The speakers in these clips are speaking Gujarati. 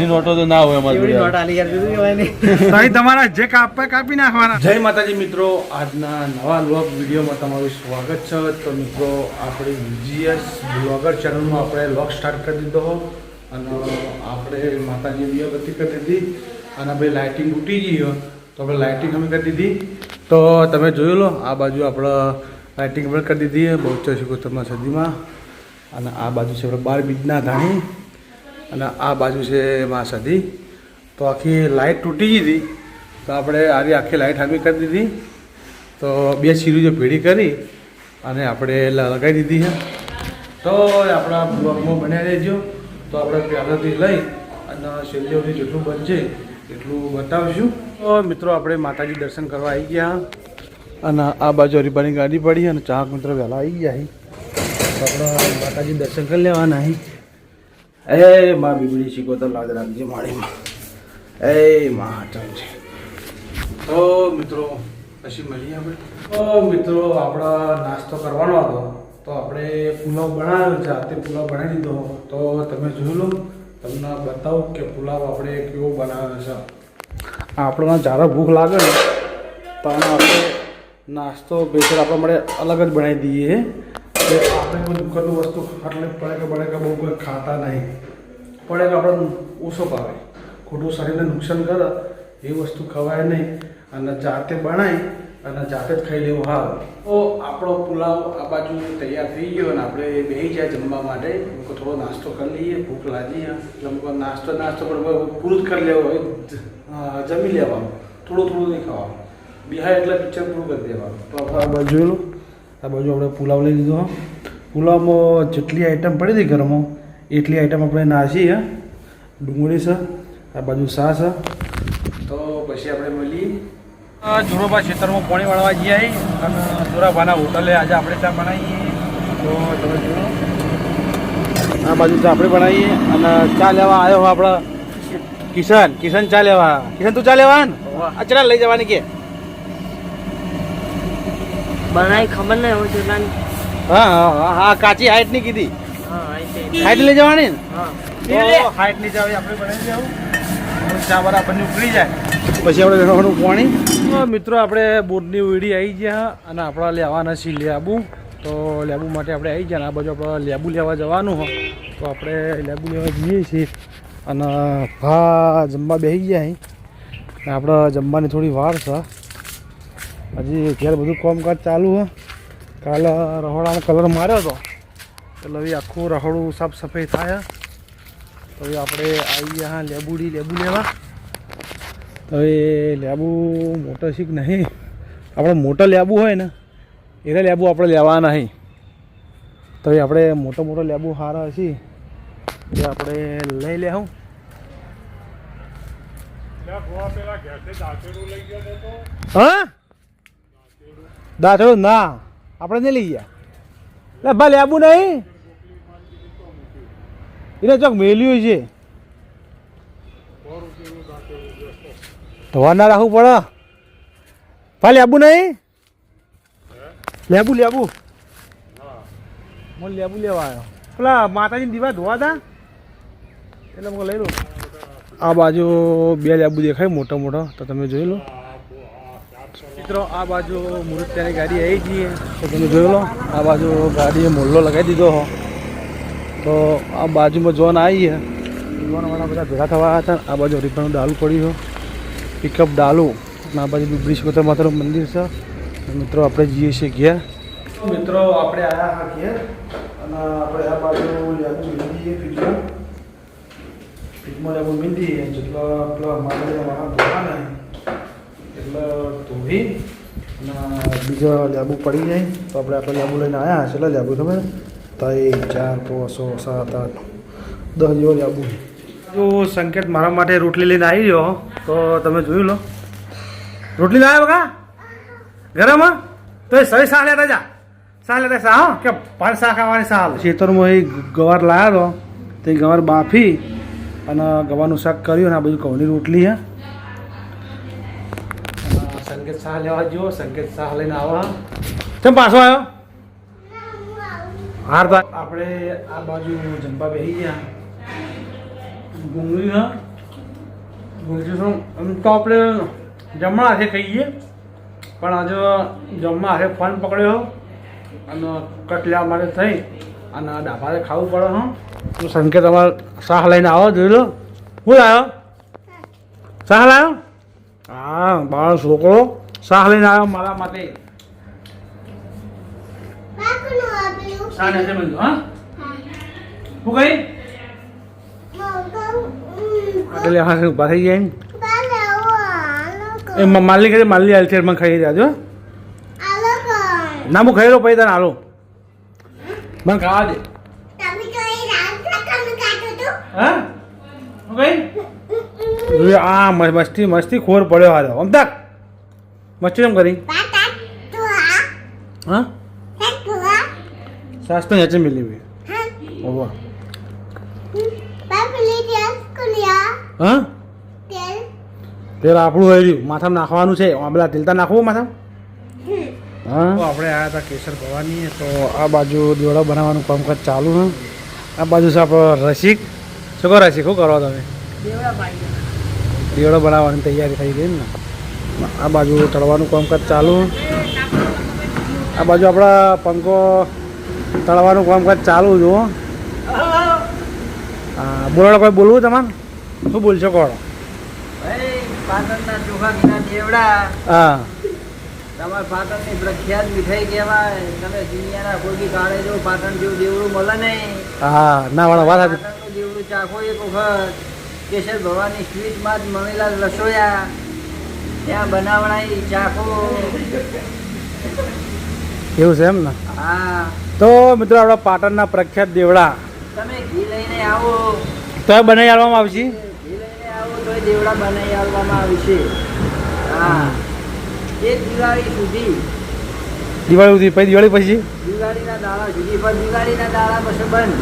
નાની નોટો તો ના હોય અમારી જોડે. નોટ આલી યાર દીધું હોય ને સાઈ તમારા જે કાપી નાખવાના. જય માતાજી મિત્રો, આજના નવા વ્લોગ વિડીયોમાં તમારું સ્વાગત છે. તો મિત્રો આપણી VGS બ્લોગર ચેનલમાં આપણે વ્લોગ સ્ટાર્ટ કરી દીધો અને આપણે માતાજી દીવાબત્તી કરી દીધી અને ભાઈ લાઇટિંગ તૂટી ગઈ તો આપણે લાઇટિંગ અમે કરી દીધી. તો તમે જોયું લો, આ બાજુ આપણે લાઇટિંગ પણ કરી દીધી બહુચર શિકોતરમાં સદીમાં. અને આ બાજુ છે આપણે 12 બીજના ધાણી અને આ બાજુ છે મા સદી. તો આખી લાઇટ તૂટી ગઈ હતી તો આપણે આખી લાઇટ હામી કરી દીધી. તો 2 સિરીઝો ભેડી કરી અને આપણે લગાવી દીધી છે. તો આપણા બ્લોગમાં બન્યા રહેજો. તો આપણે પહેલાંથી લઈ અને છેલ્લે સુધી જેટલું બનશે એટલું બતાવીશું. તો મિત્રો આપણે માતાજી દર્શન કરવા આવી ગયા અને આ બાજુ હરીબાની ગાડી પડી અને ચાહક મિત્રો વહેલા આવી ગયા. તો આપણે માતાજી દર્શન કરી લેવાના અહીં. એ માં બીબડી શીખો તો લાજ રાખજે માળીમાં. એ માં ચાલ છે. તો મિત્રો પછી મળીએ આપણે. તો મિત્રો આપણા નાસ્તો કરવાનો હતો તો આપણે પુલાવ બનાવ્યો છે. જાતે પુલાવ બનાવી દીધો. તો તમે જોઈ લો, તમને બતાવું કે પુલાવ આપણે કેવો બનાવ્યો છે. આપણને જ્યારે ભૂખ લાગે ને તો આપણે નાસ્તો બેસર આપણા માટે અલગ જ બનાવી દઈએ. કે આપણે કોઈ દુકાનનું વસ્તુ એટલે પડે કે બહુ કોઈ ખાતા નહીં. પડે કે આપણને ઓછો ભાવે, ખોટું શરીરને નુકસાન કરે એ વસ્તુ ખવાય નહીં. અને જાતે બનાવી અને જાતે જ ખાઈ લેવું હાલ. તો આપણો પુલાવ આ બાજુ તૈયાર થઈ ગયો અને આપણે બેસી જાય જમવા માટે. થોડો નાસ્તો કરી લઈએ, ભૂખ લાગી એટલે નાસ્તો પણ પૂરું જ કરી લેવો, જમી લેવાનું, થોડું નહીં ખાવાનું. બિહાર એટલે પિક્ચર પૂરું કરી દેવાનું. તો આપણે આ બાજુ જોઈ લો, આ બાજુ આપણે પુલાવ લઈ લીધો. પુલાવમાં જેટલી આઈટમ પડી હતી ઘરમાં એટલી આઈટમ આપણે નાસી. ડુંગળી છે, આ બાજુ શાક છે. તો પછી આપણે મળીએ. જોરાબા ખેતરમાં પાણી વાળવા જઈએ અને જોરાબાના હોટલે આજે આપણે ચા બનાવીએ. તો તમે જુઓ, આ બાજુ ચા આપણે બનાવીએ અને ચા લેવા આવ્યો આપણા કિશન ચા લેવા. કિશન તું ચા લેવા ને અચરા લઈ જવાની કે બનાવી ખબર નહીં હોય કેટલાની. હા કાચી હાઈટ ની કીધી. હાઈટ લઈ જવાની ને હાઈટ ની જવાની આપણે બનાવી દેવું. ચા બરાબર ઉકળી જાય પછી આપણે લેવાનું પાણી. મિત્રો આપણે બોટની વીડી આવી ગયા અને આપણા લેવાના છીએ લેબુ. તો લેબુ માટે આપણે આવી ગયા. આ બાજુ આપણે લેબુ લેવા જવાનું હોય તો આપણે લેબુ લેવા જઈએ છીએ. અને જમવા બેસી ગયા અહીં. આપણે જમવાની થોડી વાર છે. હજી ઘેર બધું કામકાજ ચાલુ હોય. કાલે રહોડાનો કલર માર્યો હતો એટલે હવે આખું રહોડું સાફ સફાઈ થાય. તો હવે આપણે આવી ગયા લેબુ લેવા. તો એ લેબુ મોટા શીખ નહીં, આપણે મોટા લેબુ હોય ને એને લેબુ આપણે લેવાના નહીં. તો એ આપણે મોટો લેબુ સારા હશે એ આપણે લઈ લેવું. હા દાંતેડું ના આપણે નહીં લઈ ગયા. લે ભા લેબુ નહીં એને ચોક મેલ્યું છે. ધોવા ના રાખવું પડે. ભા લેબુ નહીં, લેબુ હું લેબુ લેવા આવ્યો. પેલા માતાજીની દીવા ધોવા હતા એટલે મને લઈ લો. આ બાજુ 2 લેબુ દેખાય મોટા. તો તમે જોઈ લો મિત્રો. આ બાજુ મુરત્યાની ગાડી આવી જઈએ તો તમે જોઈ લો. આ બાજુ ગાડીએ મોલ્લો લગાવી દીધો હો. તો આ બાજુમાં જોન આવી છે. જોનવાળા બધા ભેગા થવા હતા. આ બાજુ હરીફાનું ડાલું પડ્યું, પિકઅપ ડાલું. અને આ બાજુ બીબડી શિકોતર માતાનું મંદિર છે. મિત્રો આપણે જઈએ છીએ ઘેર. મિત્રો આપણે આવ્યા ઘેર અને આપણે આ બાજુ લેબુ મીંદીએ ફીટમાં લેબુ મીંદીએ જેટલા પેલા માતાજીના વાહન ધોવાના એટલે ધોવી અને બીજા લેબુ પડી જાય. તો આપણે લેબુ લઈને આવ્યા. કેટલા લેબુ ખબર? 3, 4, 5, 6, 7, 8, 10 જેવો લેબુ. જો સંકેત મારા માટે રોટલી લઈને આવી ગયો. તો તમે જોઈ લો, રોટલી લાવ્યો કા ઘરમાં. તો એ સહી શાહ લેતા જા. શાહ લેતા શાહ હા કે ભાત શાહ ખાવાની શાહ. ખેતરમાં એ ગવાર લાવ્યો હતો તો એ ગવાર બાફી અને ગવારનું શાક કર્યું. અને આ બધું ઘઉંની રોટલી છે. સંકેત શાહ લેવા જો. સંકેત શાહ લઈને આવા. કેમ પાછો આવ્યો? હાર આપણે આ બાજુ જમવા બેસી ગયા. ડુંગળી બીજું શું એમ તો આપણે જમવા હાથે ખાઈએ પણ આજે જમવા હાથે ફોન પકડ્યો અને કટ લેવા માટે થઈ અને ડાભારે ખાવું પડે હં તો સંકેત અમારે શાહ લઈને આવો જોઈ લો શું લાવ્યો શાહ લાવ્યો હા મારો છોકરો શાહ લઈને આવ્યો મારા માટે શાહ નથી બન્યું હા શું કહી એટલે હા ઉભા થઈ જાય એ માલની ખાઈ માલની હાલ છે મને ખાઈ જાજો ના હું ખાઈ લો પછી તને હાલો મને ખાવા દે હા શું કહી આ મસ્તી મસ્તી ખોર પડ્યો હારો આમ તક મસ્તી કેમ કરી હા સાસ તો નેચે મિલી ઓવા હા તેલ આપણું હોય રહ્યું માથામાં નાખવાનું છે પેલા તેલતા નાખવું માથામાં હા તો આપણે આવ્યા હતા કેસર ભવાની તો આ બાજુ દોડા બનાવવાનું કામકાજ ચાલુ છે આ બાજુ છે આપણો રસિક શું કરો રસિક શું કરો તમે દેવડા બનાવવાની તૈયારી થઈ ગઈ ને આ બાજુ તળવાનું કામકાજ ચાલુ આ બાજુ આપણા પંખો તળવાનું કામકાજ ચાલુ જુઓ હા બોલો કોઈ બોલવું તમારે શું બોલશો કોણ પાટણના ચોખા ઘીના દેવડા હા તમારા પાટણની પ્રખ્યાત મીઠાઈ કહેવાય. તમે દુનિયાના કોઈ બી કાળે જો પાટણ જેવું દેવડું મળે નહીં. હા ના વાળા વાત હતી પાટણનું દેવડું ચાખો એક વખત. કેસર ભવાની સ્વીટમાં જ મમેલા રસોયા ત્યાં બનાવણાઈ ચાખો. એવું છે એમ ને હા તો મિત્રો આપણા પાટણના પ્રખ્યાત દેવડા તમે ઘી લઈને આવો તો એ બનાવી આપવામાં આવશે ઘી લઈને આવો તો દેવડા બનાવી આપવામાં આવશે. હા એક દિવાળી સુધી દિવાળી સુધી પછી દિવાળી પછી દિવાળીના દાડા સુધી પણ દિવાળીના દાડા પછી બંધ.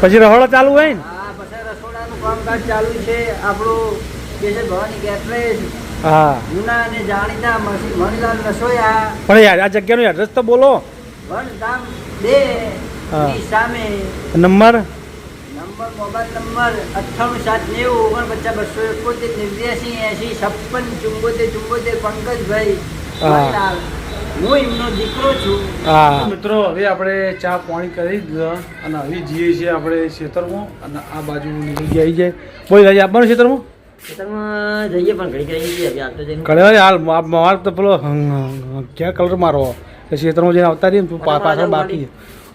પછી રહોડો ચાલુ હોય ને હા પછી રસોડાનું કામકાજ ચાલુ છે આપણું કેસર ભવાની ગેટરેજ હા જૂના અને જાણીતા મણીલાલ રસોયા પણ યાર આ જગ્યાનું એડ્રેસ તો બોલો વનધામ 2 હા. ની સામે. નંબર મોબાઈલ નંબર 9890 પંકજભાઈ હા. મણીલાલ. હું એમનો દીકરો છું. હા મિત્રો હવે આપણે ચા પાણી કરી દીધા અને હવે જઈએ છીએ આપણે ખેતરમાં અને આ બાજુ નીકળી આવી જાય બોલ આજે આપવાનું ખેતરમાં ખેતરમાં જઈએ પણ ઘડી ઘડી જઈએ આપણે આટલું જઈને. કળે હાલ મારે તો પેલો ક્યાં કલર મારો ખેતરમાં જઈને આવતા રહીએ ને તું પાછળ બાકી છે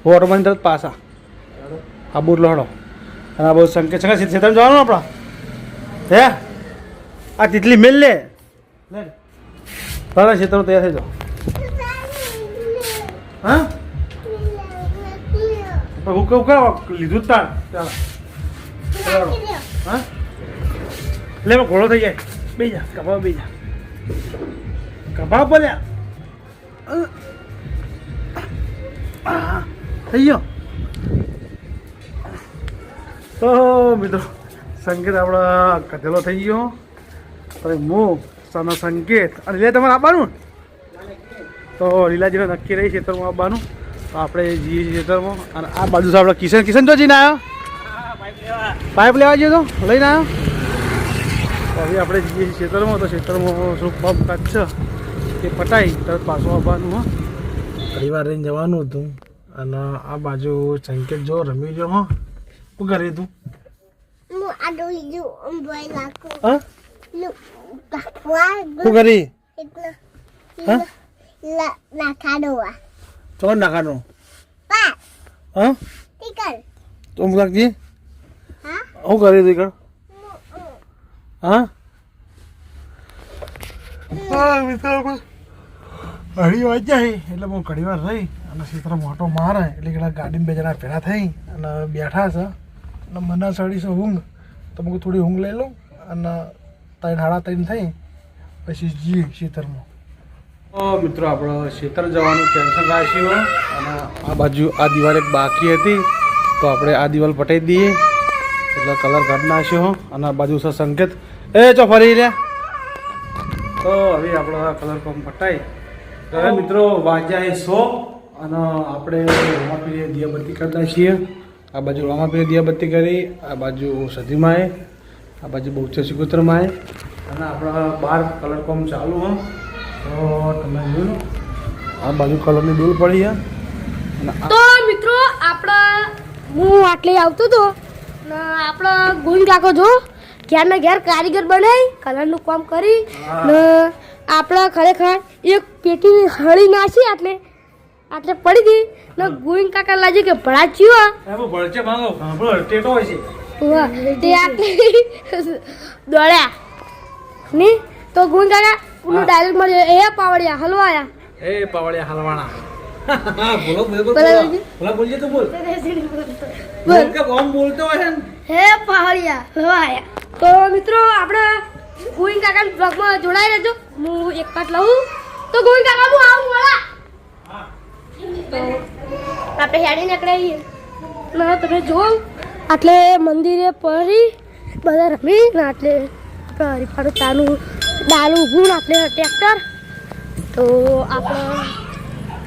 ઓટો બંધ તરત પાછા આ બુટ લડો અને આ બહુ સંકેત ખેતરમાં જવાનું આપણા હે આ તિતલી મેલ લે તારા ખેતરમાં તૈયાર થઈ જાઓ હા હું કહું લીધું જ તાર ચાલો હા લે ઘોડો થઈ જાય બે જા કપાવ બે જા કપાવ પડ્યા થઈ ગયો તો મિત્રો સંકેત આપણા કથેલો થઈ ગયો હવે હું સાનો સંકેત અને લે તમારે આપવાનું તો લીલાજીને નક્કી રહી ખેતરમાં આવવાનું તો આપણે જઈએ છીએ ખેતરમાં અને આ બાજુ છે આપણે કિશન કિશન તો જઈને આવ્યો પાઇપ લેવા જઈએ તો લઈને આવ્યો તો હવે આપણે જઈએ છીએ ખેતરમાં તો ખેતરમાં શું પંપ કાચ છે તે પટાઈ તરત પાછું આવવાનું હા પરિવાર લઈને જવાનું હતું અને આ બાજુ સંકેત જો રમી જો હા શું કરી તું હા શું કરી હા ચોર નાખાનો હા તો હું લાગજી શું કરી તું કર હા અઢી વાજ જાય એટલે હું ઘણી વાર રહી અને સીતરો મોટો મારે એટલે કેટલા ગાડીમાં બે જણા ભેગા થઈ અને બેઠા છે અને મને સડી છે ઊંઘ તો હું થોડી ઊંઘ લઈ લઉં અને 3:30 થઈ પછી જઈએ ખેતરમાં મિત્રો આપણે ખેતર જવાનું કેન્સલ રાખ્યું અને આ બાજુ આ દિવાલ એક બાકી હતી તો આપણે આ દિવાલ પટાઈ દઈએ એટલે કલર કાઢી નાખ્યો અને આ બાજુ છે સંકેત એ ચો ફરી રહ્યા તો હવે આપણે આ કલર કોમ પટાઈ હવે મિત્રો વાગ્યા 100 અને આપણે રામાપીરે દિયાબત્તી કરતા છીએ આ બાજુ રામાપીરે દિયાબત્તી કરી આ બાજુ સધીમાએ આ બાજુ બહુચર સિકોતરમાએ અને આપણા બહાર કલર કોમ ચાલુ હો તો તમે જોઈ લો આ બાજુ કલરની ડોલ પડી છે અને તો મિત્રો હું આટલે આવતો હતો ને આપણો ગોવિંદ કાકો જો ઘેર ને ઘેર કારીગર બનાવી કલરનું કામ કરી ને આપણે ખરેખર એક પેટી હળી નાખી આટલે પડી હતી ને ગોવિંદ કાકા લાગ્યું કે ભળા ચીવા એમાં ભળચે માંગો સાંભળો ટેટો હોય છે તે આટલે દોડ્યા ની તો ગોવિંદ કાકા નું ડાયરેક્ટ મળ્યો એ પાવડિયા હલવાયા એ પાવડિયા હલવાણા હા બોલો બોલજે તો બોલ બોલ કે કોમ બોલતો હોય ને હે પહાડિયા હલવાયા તો મિત્રો આપણે ગોવિંદ કાકા બ્લોગમાં જોડાઈ રહેજો હું એક પાટ લઉં તો ગોવિંદ કાકા હું આવું મળા તો આપણે હેડી નીકળીએ ના તમે જો આટલે મંદિરે પડી બધા રમી ને આટલે હરીફાનું ચાનું ડાલું ઊભું ને આટલે ટ્રેક્ટર તો આપણે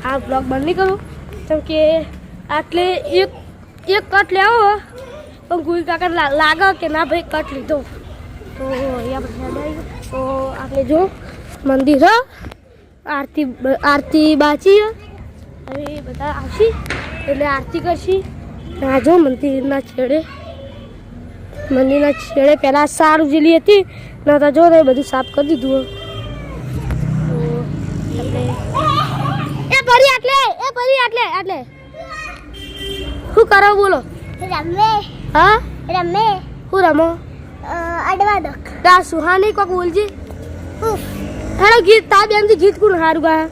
આ બ્લોગ બંધ નહીં કરું કેમ કે આટલે એક કટ લેવો પણ ગોવિંદ કાકા લાગે કે ના ભાઈ કટ લીધો તો અહીંયા બધા તો આપણે જો મંદિર આરતી બાચી હવે બધા આવશી એટલે આરતી કરશી આ જો મંદિરના છેડે પહેલાં સારું જેલી હતી ના તો જો બધું સાફ કરી દીધું તો આપણે એ પરી આટલે શું કરો બોલો રમે હા રમે શું રમો અડવા દો તા સુહાની કોક બોલજી હેડો ગીત તા બેનથી ગીત કોણ હારું ગા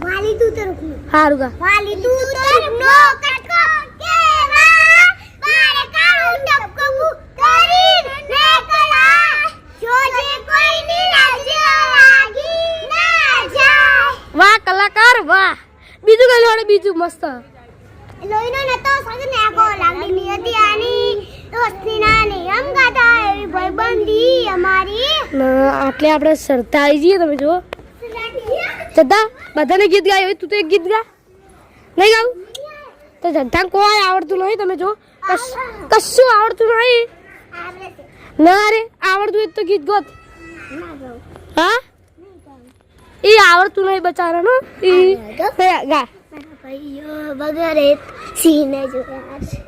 વાલી તું તરફનું હારું ગા વાલી તું તરફનો કટકો કેવા પારે કાળું ટપકું કરી ને કલા જોજે કોઈ ની લાજે લાગી ના જાય વાહ કલાકાર વાહ બીજું કઈ લોડે બીજું મસ્ત લોઈનો નતો સગને આકો લાગડી ની હતી આની દોસ્તી ના નિયમ ગાતા એવી ભાઈબંધી અમારી આટલે આપણે સરતા આવી જઈએ તમે જુઓ જતા બધાને ગીત ગાય તું તો એક ગીત ગા નહીં ગાવું તો જતા કોઈ આવડતું નહીં તમે જો કશું આવડતું નહીં ના અરે આવડતું હોય તો ગીત ગોત હા એ આવડતું નહીં બચારાનો એ ગા ભાઈઓ વગરે સીને જોયા છે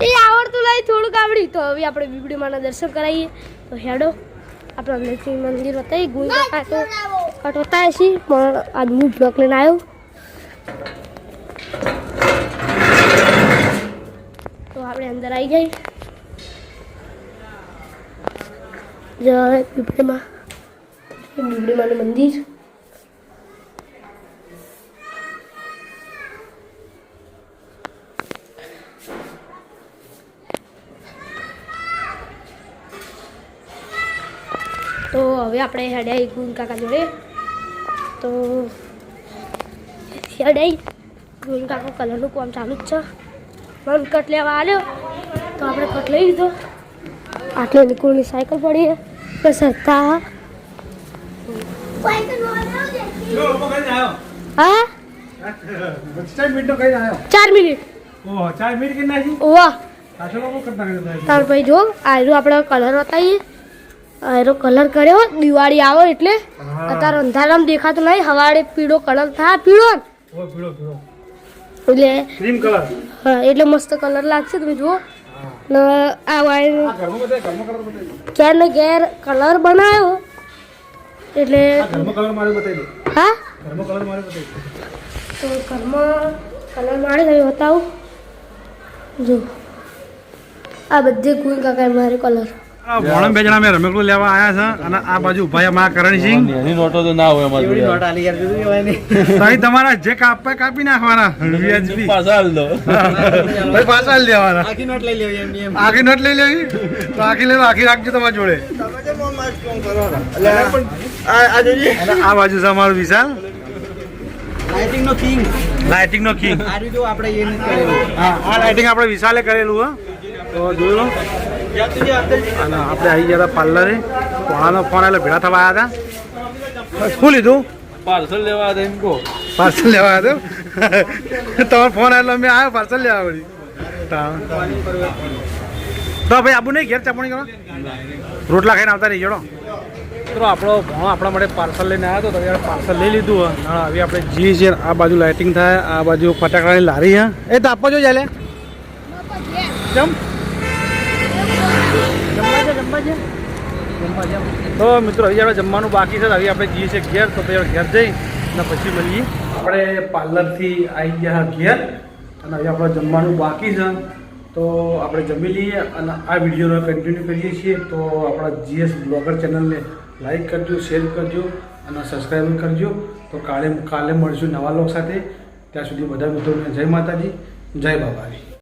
એ આવડતું નહીં થોડુંક આવડી તો હવે આપણે બીબડીમાના દર્શન કરાવીએ તો હેડો આપણે અંદરથી મંદિર બતાવી ગોવિંદ કાકા તો કટોતા છે પણ આજ હું બ્લોક લઈને આવ્યો તો આપણે અંદર આવી જઈએ જય બીબડીમાનું મંદિર તો હવે આપણે હેડાઈ ગોવિંદ કાકા જોડે તો હેડાઈ ગોવિંદ કાકા કલરનું કામ ચાલુ જ છે મન કટ લેવા આવ્યો તો આપણે કટ લઈ લીધો આટલે નિકુળની સાયકલ પડી બસ હતા હા 4 મિનિટનો કઈ આવ્યો 4 મિનિટ ઓહો 4 મિનિટ કે નાખી ઓવા પાછો લોકો કરતા તાર ભાઈ જો આયરો આપણે કલર બતાવીએ આયરો કલર કર્યો દિવાળી આવે એટલે અત્યારે અંધારામાં દેખાતું નહીં હવાડે પીળો કલર થાય પીળો ઓ પીળો એટલે ક્રીમ કલર હા એટલે મસ્ત કલર લાગશે તમે જુઓ ને આ વાયર ઘરમાં કલર બતાવી ઘેર ને ઘેર કલર બનાવ્યો એટલે ઘરમાં કલર મારે બતાવી દે હા ઘરમાં કલર મારે બતાવી દે તો ઘરમાં કલર મારે તમે બતાવું જો આ બધે ગોવિંદ કાકા મારે કલર ભોળમ બે જણા મેં રમેકડું લેવા આવ્યા છે અને આ બાજુ ભાઈ અમારા કરણસિંહ એની નોટો તો ના હોય અમારી જોડે. ભાઈ તમારા જે કાપે કાપી નાખવાના વ્યાજબી પાછા હાલ દો. ભાઈ પાછા લઈ લેવાના આખી નોટ લઈ લેવી તો આખી લેવા આખી રાખજો તમારી જોડે અને આ બાજુ છે અમારું વિશાલ લાઇટિંગ નો કિંગ હા આ લાઇટિંગ આપણે વિશાલે કરેલું હો તો જોઈ લો અને આપણે આવી ગયા હતા પાર્લરે પોણાનો ફોન એટલે ભેળા થવા આવ્યા હતા શું લીધું પાર્સલ લેવા હતા એમ કહો. પાર્સલ લેવા આવ્યો હતો તમારો ફોન એટલે મેં આવ્યો પાર્સલ લેવા વળી તો ભાઈ આબુ નહીં ઘેર ચાપણી કરો રોટલા ખાઈને આવતા રહી જડો મિત્રો આપણો ભણો આપણા માટે પાર્સલ લઈને આવ્યો હતો તો પાર્સલ લઈ લીધું હવે આપણે જઈએ છીએ આ બાજુ લાઇટિંગ થાય આ બાજુ ફટાકડાની લારી હે એ તો આપો જો ચાલે કેમ તો મિત્રો હવે આપણે જમવાનું બાકી છે હવે આપણે જઈએ છીએ ઘેર તો પછી ઘેર જઈ અને પછી મળીએ આપણે પાર્લરથી આવી ગયા ઘેર અને હવે આપણે જમવાનું બાકી છે તો આપણે જમી લઈએ અને આ વિડીયોને કન્ટિન્યુ કરીએ છીએ તો આપણા GS બ્લોગર ચેનલને લાઈક કરજો શેર કરજો અને સબસ્ક્રાઈબ કરજો તો કાલે મળશું નવા લોક સાથે ત્યાં સુધી બધા મિત્રોને જય માતાજી જય બાબાજી.